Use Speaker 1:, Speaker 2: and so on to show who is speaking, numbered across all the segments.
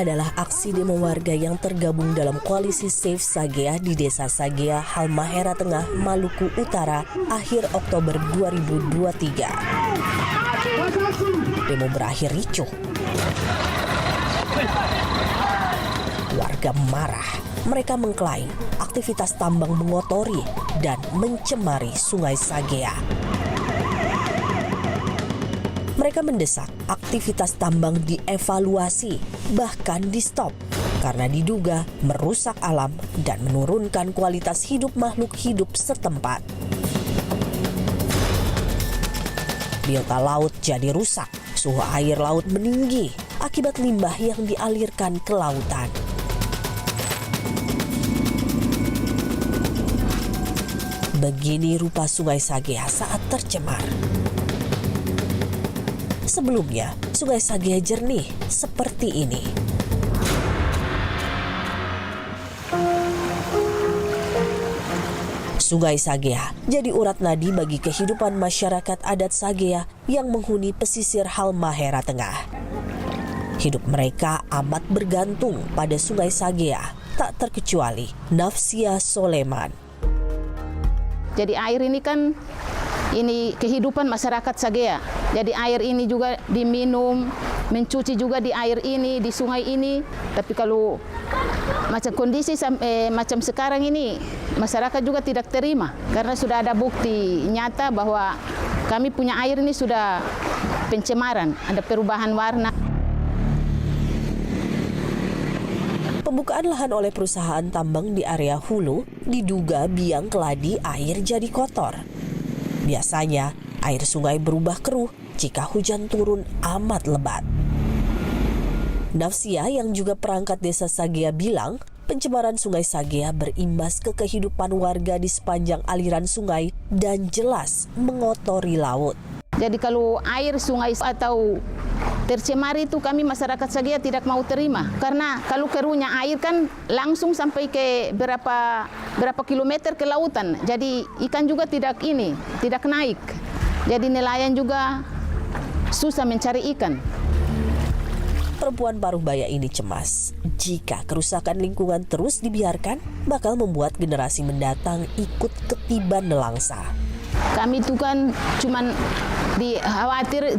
Speaker 1: adalah aksi demo warga yang tergabung dalam koalisi Save Sagea di Desa Sagea, Halmahera Tengah, Maluku Utara, akhir Oktober 2023. Demo berakhir ricuh. Warga marah. Mereka mengklaim aktivitas tambang mengotori dan mencemari Sungai Sagea. Mereka mendesak aktivitas tambang dievaluasi, bahkan di-stop, karena diduga merusak alam dan menurunkan kualitas hidup makhluk hidup setempat. Biota laut jadi rusak, suhu air laut meninggi akibat limbah yang dialirkan ke lautan. Begini rupa Sungai Sagea saat tercemar. Sebelumnya, Sungai Sagea jernih seperti ini. Sungai Sagea jadi urat nadi bagi kehidupan masyarakat adat Sagea yang menghuni pesisir Halmahera Tengah. Hidup mereka amat bergantung pada Sungai Sagea, tak terkecuali Nafsia Soleman.
Speaker 2: Jadi air ini kan ini kehidupan masyarakat Sagea. Jadi air ini juga diminum, mencuci juga di air ini, di sungai ini. Tapi kalau macam kondisi macam sekarang ini, masyarakat juga tidak terima. Karena sudah ada bukti nyata bahwa kami punya air ini sudah pencemaran, ada perubahan warna.
Speaker 1: Pembukaan lahan oleh perusahaan tambang di area hulu diduga biang keladi air jadi kotor. Biasanya, air sungai berubah keruh jika hujan turun amat lebat. Nafsia yang juga perangkat desa Sagea bilang, pencemaran Sungai Sagea berimbas ke kehidupan warga di sepanjang aliran sungai dan jelas mengotori laut.
Speaker 2: Jadi kalau air sungai atau tercemar itu kami masyarakat Sagea tidak mau terima. Karena kalau keruhnya air kan langsung sampai ke berapa kilometer ke lautan. Jadi ikan juga tidak naik. Jadi nelayan juga susah mencari ikan.
Speaker 1: Perempuan paruh baya ini cemas. Jika kerusakan lingkungan terus dibiarkan, bakal membuat generasi mendatang ikut ketiban nelangsa.
Speaker 2: Kami itu kan cuman khawatir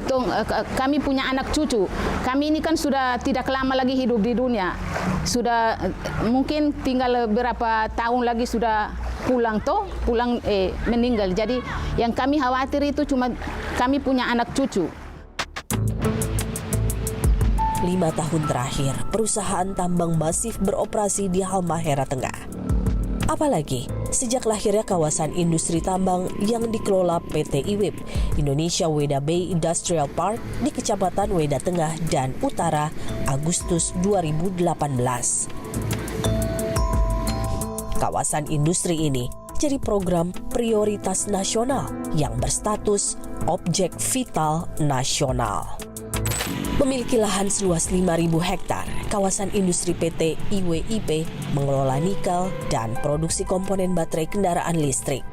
Speaker 2: kami punya anak cucu. Kami ini kan sudah tidak lama lagi hidup di dunia. Sudah mungkin tinggal beberapa tahun lagi sudah pulang meninggal. Jadi yang kami khawatir itu cuma kami punya anak cucu.
Speaker 1: 5 tahun terakhir, perusahaan tambang masif beroperasi di Halmahera Tengah. Apalagi sejak lahirnya kawasan industri tambang yang dikelola PT IWIP, Indonesia Weda Bay Industrial Park di Kecamatan Weda Tengah dan Utara, Agustus 2018. Kawasan industri ini jadi program prioritas nasional yang berstatus objek vital nasional. Memiliki lahan seluas 5.000 hektar, kawasan industri PT IWIP mengelola nikel dan produksi komponen baterai kendaraan listrik.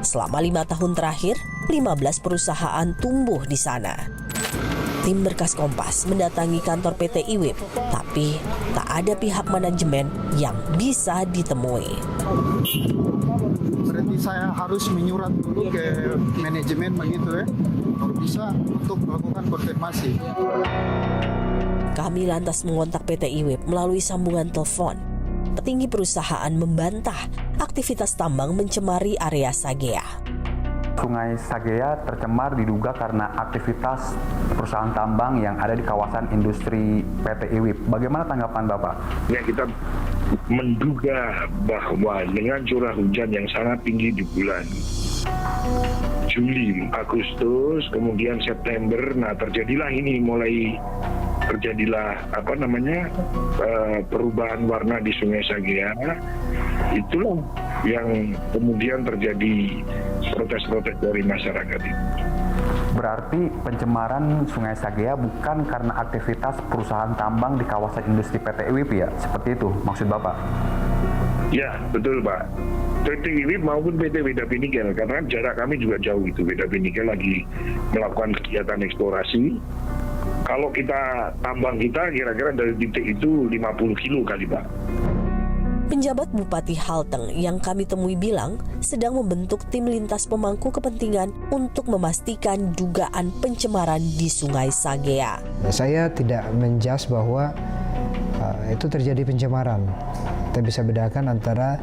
Speaker 1: Selama 5 tahun terakhir, 15 perusahaan tumbuh di sana. Tim Berkas Kompas mendatangi kantor PT IWIP, tapi tak ada pihak manajemen yang bisa ditemui.
Speaker 3: Berarti saya harus menyurat dulu ke manajemen begitu ya, baru bisa untuk melakukan konfirmasi.
Speaker 1: Kami lantas mengontak PT IWIP melalui sambungan telepon. Petinggi perusahaan membantah aktivitas tambang mencemari area Sagea.
Speaker 4: Sungai Sagea tercemar diduga karena aktivitas perusahaan tambang yang ada di kawasan industri PT IWIP. Bagaimana tanggapan Bapak?
Speaker 5: Ya, kita menduga bahwa dengan curah hujan yang sangat tinggi di bulan Juli, Agustus, kemudian September, nah terjadilah perubahan warna di Sungai Sagea. Itulah yang kemudian terjadi protes-protes dari masyarakat itu.
Speaker 4: Berarti pencemaran Sungai Sagea bukan karena aktivitas perusahaan tambang di kawasan industri PT IWIP ya? Seperti itu maksud Bapak?
Speaker 5: Ya, betul Pak. PT IWIP maupun PT Weda Bay Nikel, karena jarak kami juga jauh itu. Weda Bay Nikel lagi melakukan kegiatan eksplorasi. Kalau kita tambang kita kira-kira dari titik itu 50 kilo kali Pak.
Speaker 1: Penjabat Bupati Halteng yang kami temui bilang sedang membentuk tim lintas pemangku kepentingan untuk memastikan dugaan pencemaran di Sungai Sagea.
Speaker 6: Saya tidak menjas bahwa itu terjadi pencemaran. Kita bisa bedakan antara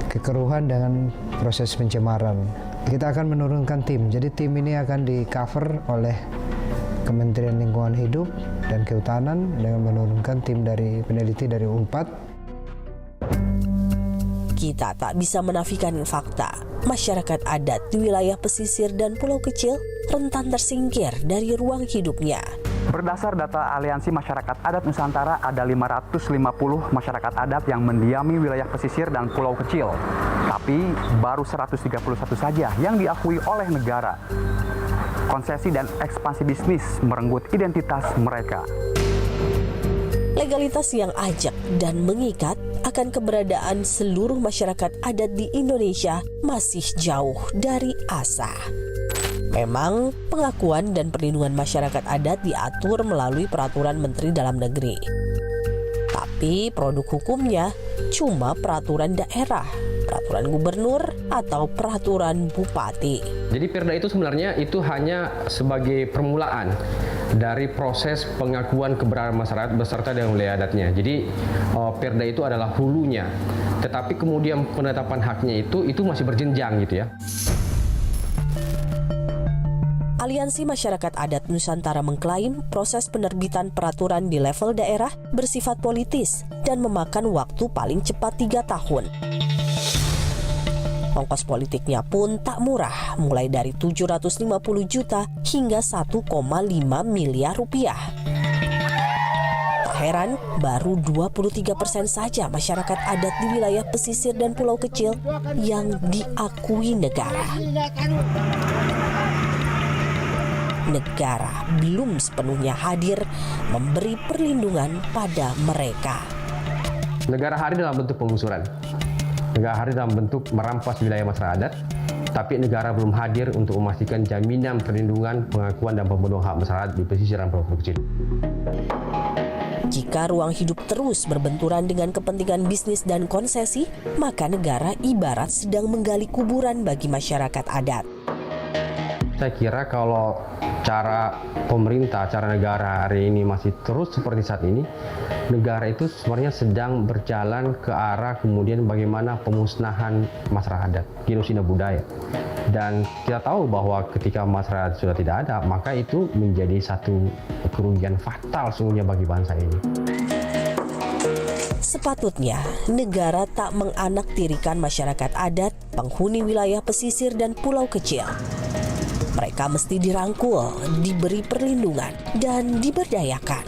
Speaker 6: kekeruhan dengan proses pencemaran. Kita akan menurunkan tim. Jadi tim ini akan di-cover oleh Kementerian Lingkungan Hidup dan Kehutanan dengan menurunkan tim dari peneliti dari UNPAD.
Speaker 1: Kita tak bisa menafikan fakta, masyarakat adat di wilayah pesisir dan pulau kecil rentan tersingkir dari ruang hidupnya.
Speaker 4: Berdasar data Aliansi Masyarakat Adat Nusantara, ada 550 masyarakat adat yang mendiami wilayah pesisir dan pulau kecil. Tapi baru 131 saja yang diakui oleh negara. Konsesi dan ekspansi bisnis merenggut identitas mereka.
Speaker 1: Legalitas yang ajak dan mengikat akan keberadaan seluruh masyarakat adat di Indonesia masih jauh dari asa. Memang, pengakuan dan perlindungan masyarakat adat diatur melalui peraturan Menteri Dalam Negeri. Tapi produk hukumnya cuma peraturan daerah, peraturan gubernur, atau peraturan bupati.
Speaker 7: Jadi Perda itu sebenarnya itu hanya sebagai permulaan dari proses pengakuan keberadaan masyarakat beserta dengan wilayah adatnya. Jadi Perda itu adalah hulunya, tetapi kemudian penetapan haknya itu masih berjenjang gitu ya.
Speaker 1: Aliansi Masyarakat Adat Nusantara mengklaim proses penerbitan peraturan di level daerah bersifat politis dan memakan waktu paling cepat 3 tahun. Ongkos politiknya pun tak murah, mulai dari 750 juta hingga 1,5 miliar rupiah. Tak heran, baru 23% saja masyarakat adat di wilayah pesisir dan pulau kecil yang diakui negara. Negara belum sepenuhnya hadir memberi perlindungan pada mereka.
Speaker 7: Negara hadir dalam bentuk penggusuran. Negara hadir dalam bentuk merampas wilayah masyarakat adat, tapi negara belum hadir untuk memastikan jaminan perlindungan, pengakuan, dan pemenuhan hak masyarakat di pesisir dan pulau kecil.
Speaker 1: Jika ruang hidup terus berbenturan dengan kepentingan bisnis dan konsesi, maka negara ibarat sedang menggali kuburan bagi masyarakat adat.
Speaker 7: Saya kira kalau cara pemerintah, cara negara hari ini masih terus seperti saat ini, negara itu sebenarnya sedang berjalan ke arah kemudian bagaimana pemusnahan masyarakat adat, genosida budaya. Dan kita tahu bahwa ketika masyarakat sudah tidak ada, maka itu menjadi satu kerugian fatal sesungguhnya bagi bangsa ini.
Speaker 1: Sepatutnya, negara tak menganaktirikan masyarakat adat, penghuni wilayah pesisir dan pulau kecil. Mereka mesti dirangkul, diberi perlindungan, dan diberdayakan.